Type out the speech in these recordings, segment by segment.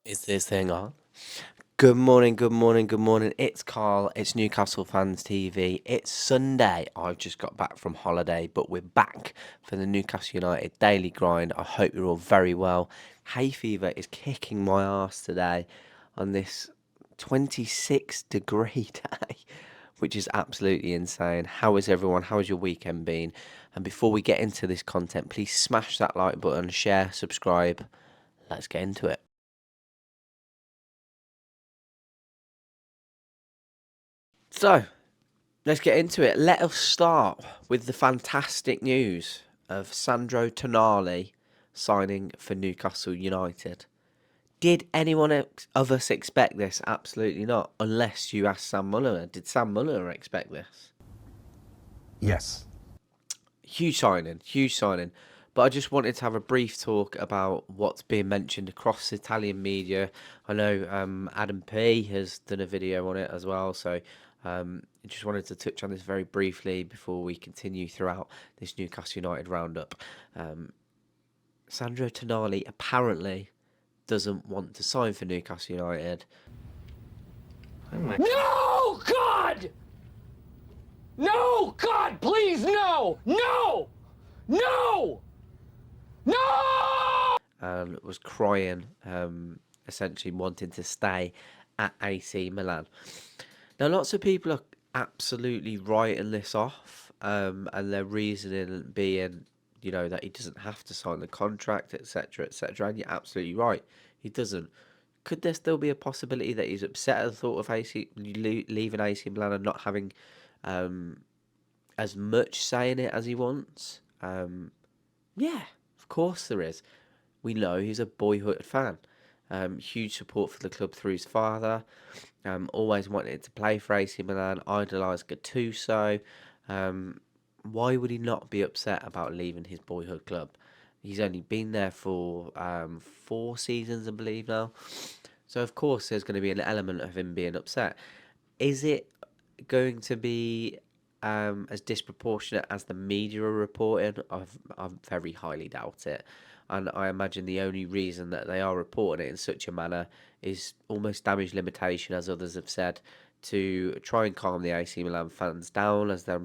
Is this thing on? Good morning, good morning, good morning. It's Carl. It's Newcastle Fans TV. It's Sunday. I've just got back from holiday, but we're back for the Newcastle United daily grind. I hope you're all very well. Hay fever is kicking my ass today on this 26-degree day, which is absolutely insane. How is everyone? How has your weekend been? And before we get into this content, please smash that like button, share, subscribe. Let's get into it. So, let's get into it. Let us start with the fantastic news of Sandro Tonali signing for Newcastle United. Did anyone of us expect this? Absolutely not. Unless you ask Sam Muller. Did Sam Muller expect this? Yes. Huge signing, huge signing. But I just wanted to have a brief talk about what's being mentioned across Italian media. I know Adam P has done a video on it as well, so I just wanted to touch on this very briefly before we continue throughout this Newcastle United roundup. Sandro Tonali apparently doesn't want to sign for Newcastle United. No, God! No, God, please, no! No! No! No! And was crying, essentially wanting to stay at AC Milan. Now, lots of people are absolutely writing this off, and their reasoning being, that he doesn't have to sign the contract, etc., etc. And you're absolutely right, he doesn't. Could there still be a possibility that he's upset at the thought of leaving AC Milan and not having as much say in it as he wants? Yeah, of course there is. We know he's a boyhood fan. Huge support for the club through his father. Always wanted to play for AC Milan. Idolised Gattuso. Why would he not be upset about leaving his boyhood club? He's only been there for 4 seasons, I believe now. So of course there's going to be an element of him being upset. Is it going to be as disproportionate as the media are reporting? I very highly doubt it. And I imagine the only reason that they are reporting it in such a manner is almost damage limitation, as others have said, to try and calm the AC Milan fans down, as they're,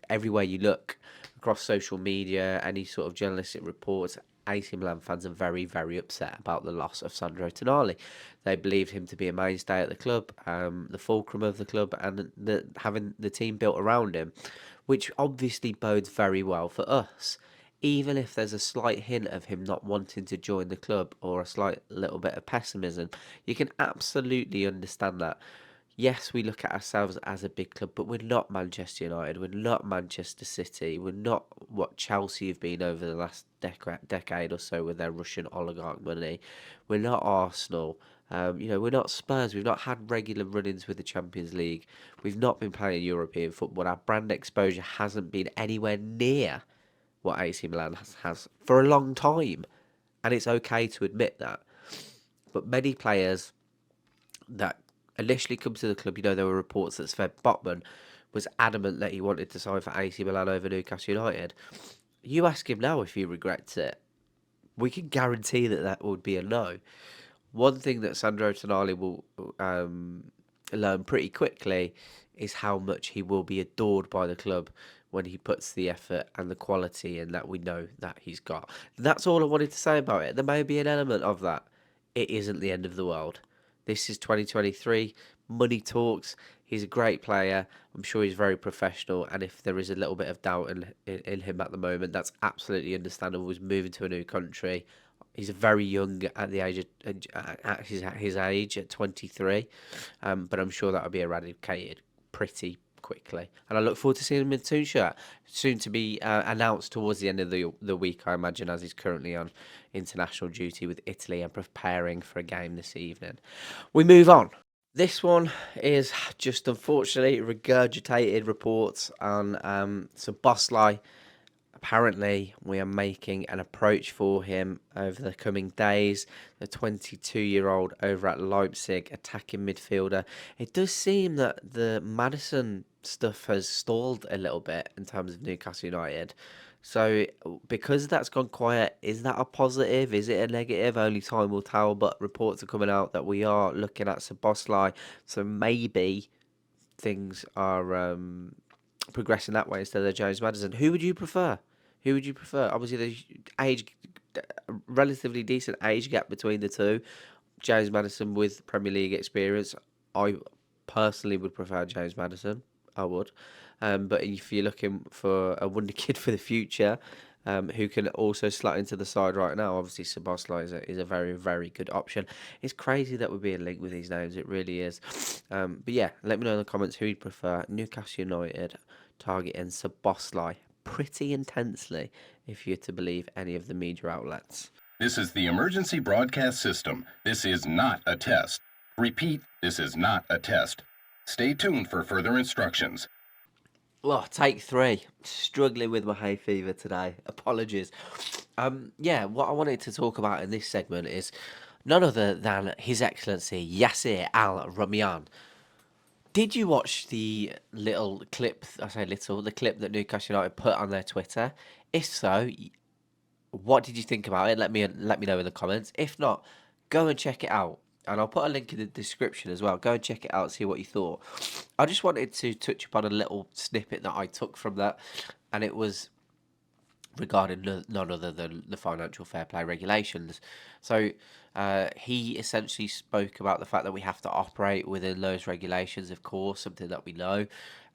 everywhere you look across social media, any sort of journalistic reports, AC Milan fans are very, very upset about the loss of Sandro Tonali. They believed him to be a mainstay at the club, the fulcrum of the club, and having the team built around him, which obviously bodes very well for us. Even if there's a slight hint of him not wanting to join the club or a slight little bit of pessimism, you can absolutely understand that. Yes, we look at ourselves as a big club, but we're not Manchester United. We're not Manchester City. We're not what Chelsea have been over the last decade or so with their Russian oligarch money. We're not Arsenal. We're not Spurs. We've not had regular run-ins with the Champions League. We've not been playing European football. Our brand exposure hasn't been anywhere near what AC Milan has for a long time. And it's okay to admit that. But many players that initially come to the club, there were reports that Sven Botman was adamant that he wanted to sign for AC Milan over Newcastle United. You ask him now if he regrets it. We can guarantee that that would be a no. One thing that Sandro Tonali will learn pretty quickly is how much he will be adored by the club when he puts the effort and the quality in that we know that he's got. That's all I wanted to say about it. There may be an element of that. It isn't the end of the world. This is 2023. Money talks. He's a great player. I'm sure he's very professional. And if there is a little bit of doubt in him at the moment, that's absolutely understandable. He's moving to a new country. He's very young at the age of, at his age at 23, but I'm sure that'll be eradicated pretty quickly. And I look forward to seeing him in soon shirt, soon to be announced towards the end of the week, I imagine, as he's currently on international duty with Italy and preparing for a game this evening. We move on. This one is just unfortunately regurgitated reports on Szoboszlai. Apparently, we are making an approach for him over the coming days. The 22-year-old over at Leipzig, attacking midfielder. It does seem that the Madison stuff has stalled a little bit in terms of Newcastle United. So, because that's gone quiet, is that a positive? Is it a negative? Only time will tell. But reports are coming out that we are looking at Szoboszlai, so maybe things are progressing that way instead of James Maddison. Who would you prefer? Who would you prefer? Obviously, there's relatively decent age gap between the two. James Maddison with Premier League experience. I personally would prefer James Maddison. I would. But if you're looking for a wonder kid for the future, who can also slot into the side right now, obviously Szoboszlai is a very, very good option. It's crazy that we're being linked with these names. It really is. But yeah, let me know in the comments who you'd prefer. Newcastle United targeting Szoboszlai pretty intensely, if you're to believe any of the media outlets. This is the emergency broadcast system. This is not a test. Repeat, this is not a test. Stay tuned for further instructions. Oh, take 3. Struggling with my hay fever today. Apologies. Yeah, what I wanted to talk about in this segment is none other than His Excellency Yasser Al-Rumayyan. Did you watch the little clip? I say little, the clip that Newcastle United put on their Twitter. If so, what did you think about it? Let me know in the comments. If not, go and check it out. And I'll put a link in the description as well. Go and check it out, see what you thought. I just wanted to touch upon a little snippet that I took from that, and it was regarding none other than the financial fair play regulations. So he essentially spoke about the fact that we have to operate within those regulations, of course, something that we know,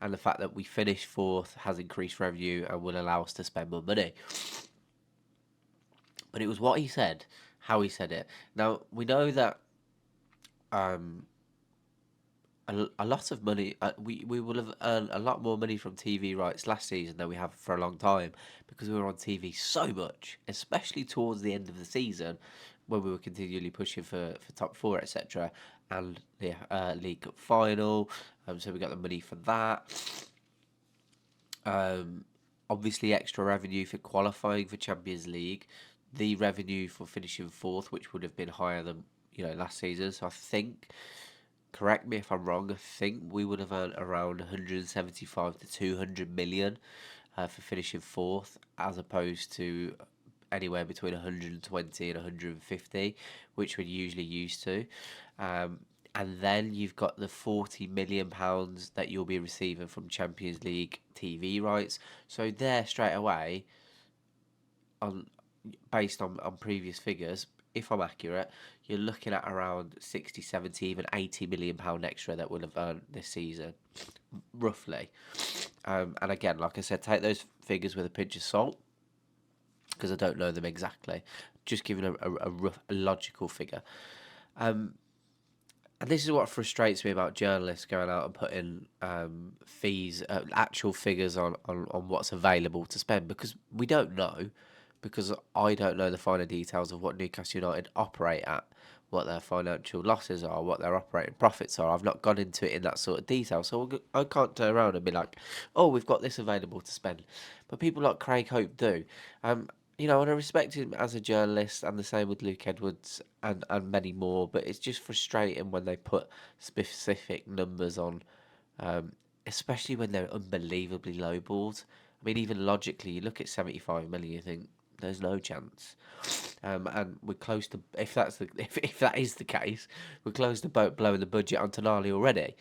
and the fact that we finished 4th has increased revenue and will allow us to spend more money. But it was what he said, how he said it. Now, we know that a lot of money, we will have earned a lot more money from TV rights last season than we have for a long time, because we were on TV so much, especially towards the end of the season when we were continually pushing for top 4, etc., and the League Cup final. So we got the money for that. Obviously, extra revenue for qualifying for Champions League, the revenue for finishing 4th, which would have been higher than last season. So I think, correct me if I'm wrong, I think we would have earned around 175 to 200 million for finishing 4th, as opposed to anywhere between 120 and 150, which we're usually used to. And then you've got the £40 million that you'll be receiving from Champions League TV rights. So there, straight away, based on previous figures, if I'm accurate, you're looking at around 60, 70, even £80 million extra that we'll have earned this season, roughly. And again, like I said, take those figures with a pinch of salt, because I don't know them exactly. Just giving a rough, a logical figure. And this is what frustrates me about journalists going out and putting fees, actual figures on what's available to spend, because we don't know, because I don't know the finer details of what Newcastle United operate at, what their financial losses are, what their operating profits are. I've not gone into it in that sort of detail, so I can't turn around and be like, oh, we've got this available to spend. But people like Craig Hope do. And I respect him as a journalist, and the same with Luke Edwards and many more, but it's just frustrating when they put specific numbers on, especially when they're unbelievably lowballed. I mean, even logically, you look at 75 million, you think, there's no chance. And we're close to, if that is the case, we're close to blowing the budget on Tonali already.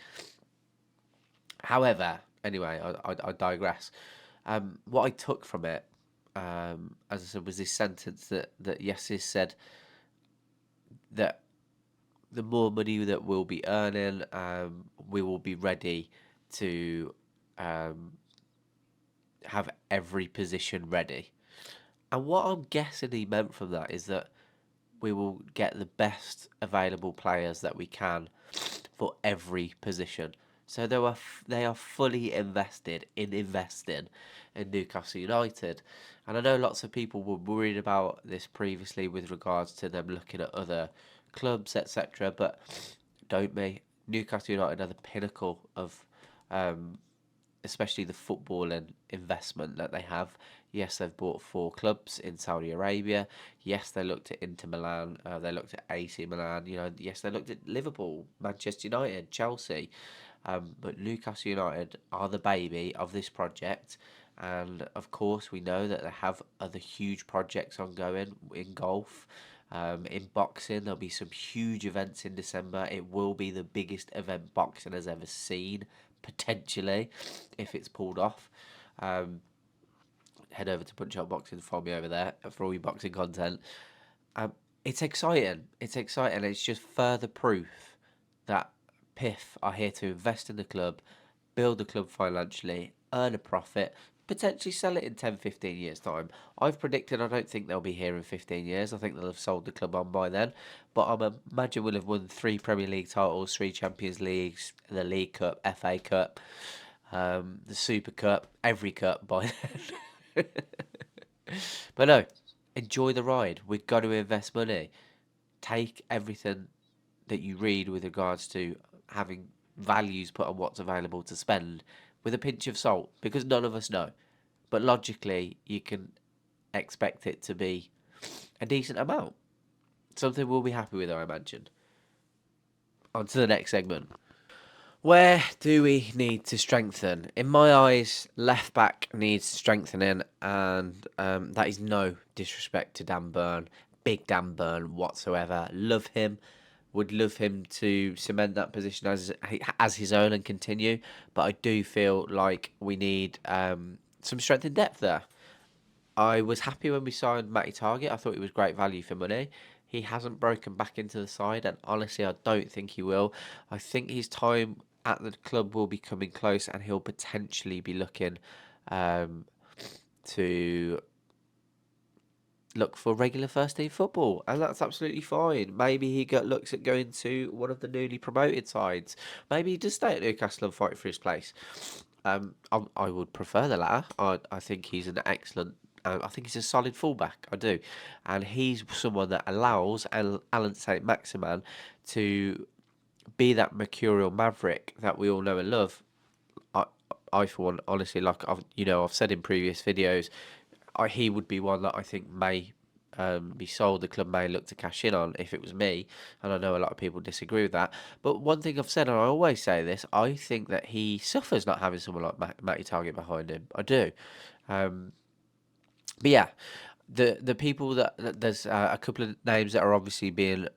However, anyway, I digress. What I took from it, as I said, was this sentence that Yessis said, that the more money that we'll be earning, we will be ready to have every position ready. And what I'm guessing he meant from that is that we will get the best available players that we can for every position. So they are fully invested in investing in Newcastle United. And I know lots of people were worried about this previously with regards to them looking at other clubs, etc. But don't be. Newcastle United are the pinnacle of especially the footballing investment that they have. Yes, they've bought 4 clubs in Saudi Arabia. Yes, they looked at Inter Milan. They looked at AC Milan. Yes, they looked at Liverpool, Manchester United, Chelsea. But Newcastle United are the baby of this project, And of course, we know that they have other huge projects ongoing in golf. In boxing, there'll be some huge events in December. It will be the biggest event boxing has ever seen, potentially, if it's pulled off. Um, Head over to Punch Out Boxing, follow me over there for all your boxing content. Um, it's exciting. It's exciting. It's just further proof that PIF are here to invest in the club, build the club financially, earn a profit, potentially sell it in 10, 15 years' time. I've predicted I don't think they'll be here in 15 years. I think they'll have sold the club on by then. But I imagine we'll have won 3 Premier League titles, 3 Champions Leagues, the League Cup, FA Cup, the Super Cup, every cup by then. But no, enjoy the ride. We've got to invest money. Take everything that you read with regards to having values put on what's available to spend with a pinch of salt, because none of us know. But logically, you can expect it to be a decent amount. Something we'll be happy with, I imagine. On to the next segment. Where do we need to strengthen? In my eyes, left back needs strengthening, and that is no disrespect to Dan Burn, big Dan Burn whatsoever. Love him, would love him to cement that position as his own and continue. But I do feel like we need some strength and depth there. I was happy when we signed Matty Target. I thought it was great value for money. He hasn't broken back into the side, and honestly, I don't think he will. I think his time at the club will be coming close, and he'll potentially be looking to look for regular first team football, and that's absolutely fine. Maybe he looks at going to one of the newly promoted sides. Maybe he does stay at Newcastle and fight for his place. I would prefer the latter. I think he's an excellent. I think he's a solid fullback. I do, and he's someone that allows Alan Saint-Maximin to be that mercurial maverick that we all know and love. I for one, honestly, like I've said in previous videos, he would be one that I think may be sold. The club may look to cash in on if it was me, and I know a lot of people disagree with that. But one thing I've said, and I always say this, I think that he suffers not having someone like Matty Target behind him. I do. But yeah, the people that there's a couple of names that are obviously being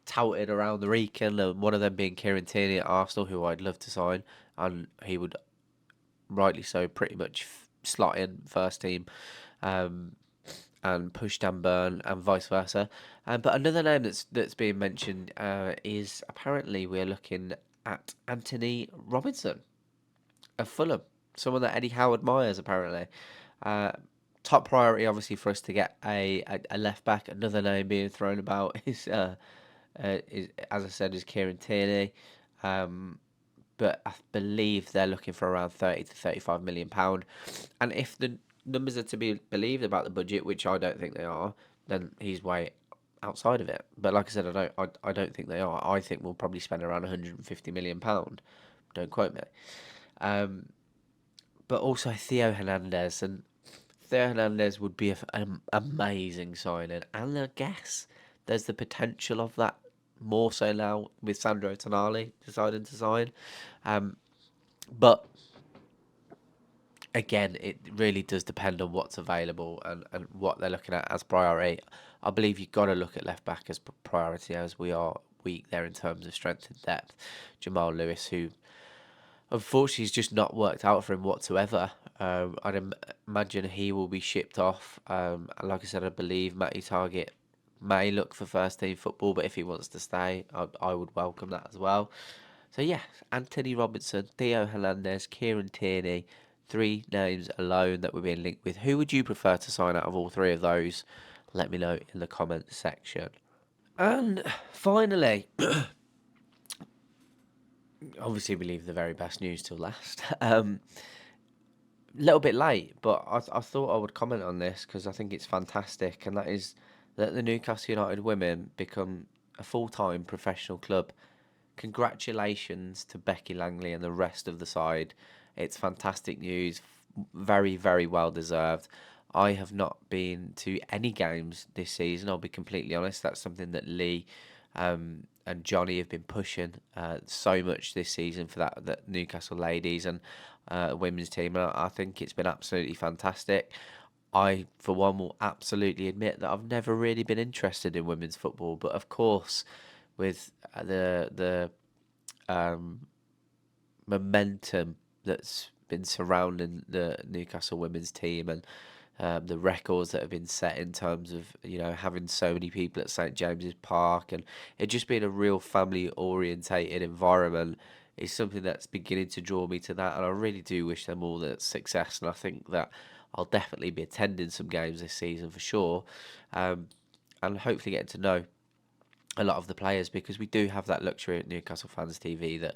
touted around the region, and one of them being Kieran Tierney at Arsenal, who I'd love to sign, and he would rightly so pretty much slot in first team, and push Dan Burn and vice versa. But another name that's being mentioned is apparently we're looking at Antonee Robinson of Fulham, someone that Eddie Howe admires apparently. Top priority, obviously, for us to get a left back. Another name being thrown about is as I said, is Kieran Tierney. But I believe they're looking for around 30 to 35 million pound. And if the numbers are to be believed about the budget, which I don't think they are, then he's way outside of it. But like I said, I don't think they are. I think we'll probably spend around 150 million pound. Don't quote me. But also Theo Hernandez, and Theo Hernandez would be an amazing signing, and I guess there's the potential of that more so now with Sandro Tonali deciding to sign. But again, it really does depend on what's available and what they're looking at as priority. I believe you've got to look at left back as priority, as we are weak there in terms of strength and depth. Jamal Lewis, who unfortunately has just not worked out for him whatsoever. I'd imagine he will be shipped off. Like I said, I believe Matty Target may look for first team football, but if he wants to stay, I would welcome that as well. So yeah, Antonee Robinson, Theo Hernandez, Kieran Tierney, 3 names alone that we're being linked with. Who would you prefer to sign out of all 3 of those? Let me know in the comments section. And finally, obviously we leave the very best news till last. Little bit late, but I thought I would comment on this because I think it's fantastic, and that is that the Newcastle United women become a full-time professional club. Congratulations to Becky Langley and the rest of the side. It's fantastic news, very, very well deserved. I have not been to any games this season, I'll be completely honest. That's something that Lee and Johnny have been pushing so much this season for that Newcastle ladies and women's team. And I think it's been absolutely fantastic. I, for one, will absolutely admit that I've never really been interested in women's football, but of course, with the momentum that's been surrounding the Newcastle women's team and the records that have been set in terms of having so many people at St James's Park and it just being a real family orientated environment is something that's beginning to draw me to that, and I really do wish them all the success. And I think that I'll definitely be attending some games this season for sure, and hopefully getting to know a lot of the players, because we do have that luxury at Newcastle Fans TV that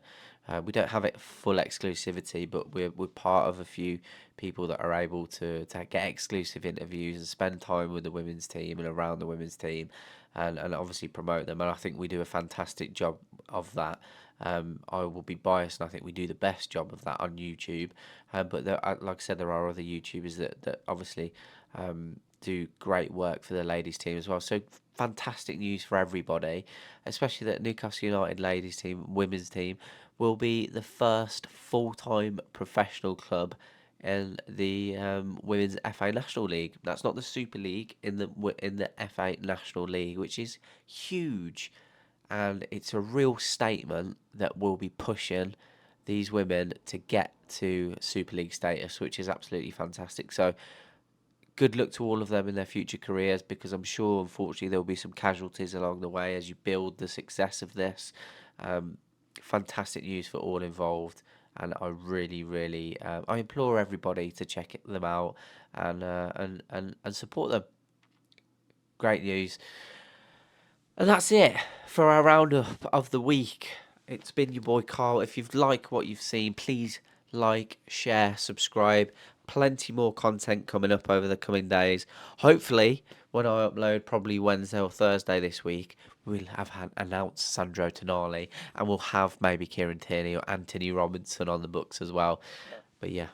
we don't have it full exclusivity, but we're part of a few people that are able to get exclusive interviews and spend time with the women's team and around the women's team, and obviously promote them. And I think we do a fantastic job of that. I will be biased, and I think we do the best job of that on YouTube. But like I said, there are other YouTubers that obviously do great work for the ladies team as well. So fantastic news for everybody, especially that Newcastle United ladies team, women's team, will be the first full-time professional club in the Women's FA National League. That's not the Super League, in the FA National League, which is huge, and it's a real statement that will be pushing these women to get to Super League status, which is absolutely fantastic. So good luck to all of them in their future careers, because I'm sure, unfortunately, there will be some casualties along the way as you build the success of this. Fantastic news for all involved, and I really, really, I implore everybody to check them out and support them. Great news. And that's it for our roundup of the week. It's been your boy Carl. If you've liked what you've seen, please like, share, subscribe. Plenty more content coming up over the coming days. Hopefully, when I upload, probably Wednesday or Thursday this week, we'll have announced Sandro Tonali, and we'll have maybe Kieran Tierney or Antonee Robinson on the books as well. But yeah,